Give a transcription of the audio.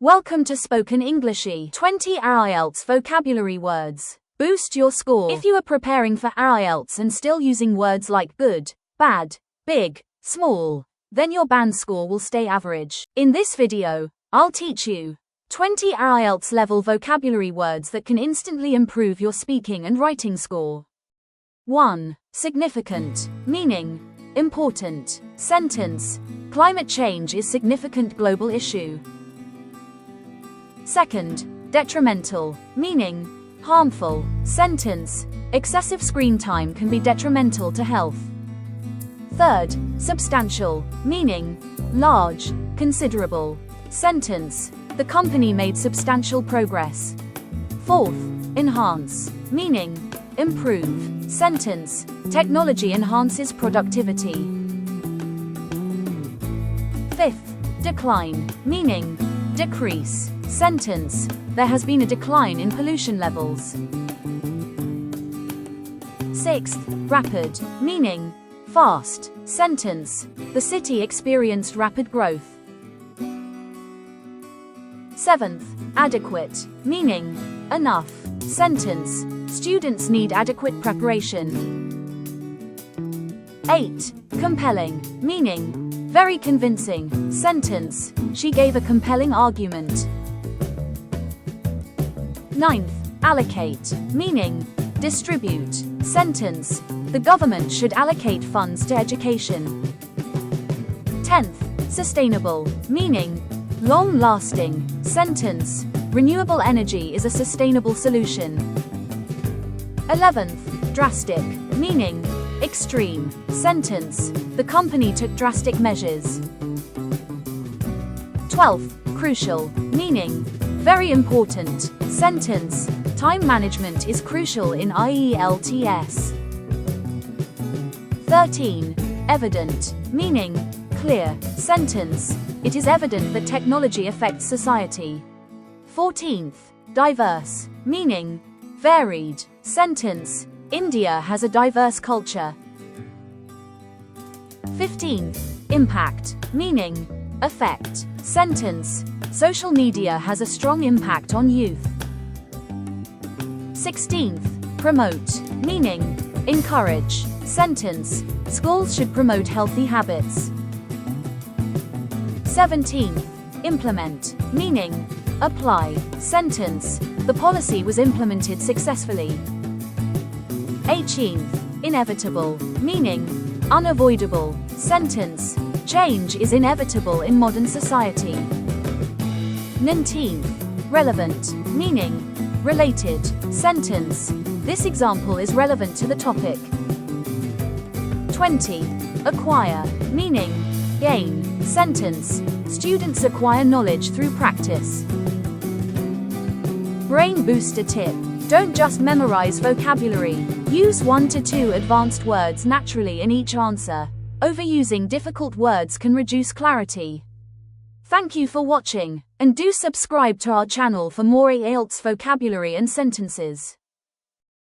Welcome to Spoken Englishy. 20 IELTS vocabulary words. Boost your score. If you are preparing for IELTS and still using words like good, bad, big, small, then your band score will stay average. In this video, I'll teach you 20 IELTS level vocabulary words that can instantly improve your speaking and writing score. 1. Significant. Meaning: important. Sentence: climate change is significant global issue. Second, detrimental. Meaning: harmful. Sentence: excessive screen time can be detrimental to health. Third, substantial. Meaning: large, considerable. Sentence: the company made substantial progress. Fourth, enhance. Meaning: improve. Sentence: technology enhances productivity. Fifth, decline. Meaning: decrease. Sentence: there has been a decline in pollution levels. Sixth, rapid. Meaning: fast. Sentence: the city experienced rapid growth. Seventh, adequate. Meaning: enough. Sentence: students need adequate preparation. 8. Compelling. Meaning: very convincing. Sentence: she gave a compelling argument. 9th, allocate. Meaning: distribute. Sentence: the government should allocate funds to education. 10th, sustainable. Meaning: long-lasting. Sentence: renewable energy is a sustainable solution. 11th, drastic. Meaning: extreme. Sentence: the company took drastic measures. 12th, crucial. Meaning: very important. Sentence: time management is crucial in IELTS. 13. Evident. Meaning: clear. Sentence: it is evident that technology affects society. 14th, diverse. Meaning: varied. Sentence: India has a diverse culture. 15th, impact. Meaning: effect. Sentence: social media has a strong impact on youth. 16th, promote. Meaning: encourage. Sentence: schools should promote healthy habits. 17th, implement. Meaning: apply. Sentence: the policy was implemented successfully. 18th, inevitable. Meaning: unavoidable. Sentence: change is inevitable in modern society. 19th, relevant. Meaning: related. Sentence: this example is relevant to the topic. 20. Acquire. Meaning: gain. Sentence: students acquire knowledge through practice. Brain booster tip: don't just memorize vocabulary. Use 1 to 2 advanced words naturally in each answer. Overusing difficult words can reduce clarity. Thank you for watching, and do subscribe to our channel for more IELTS vocabulary and sentences.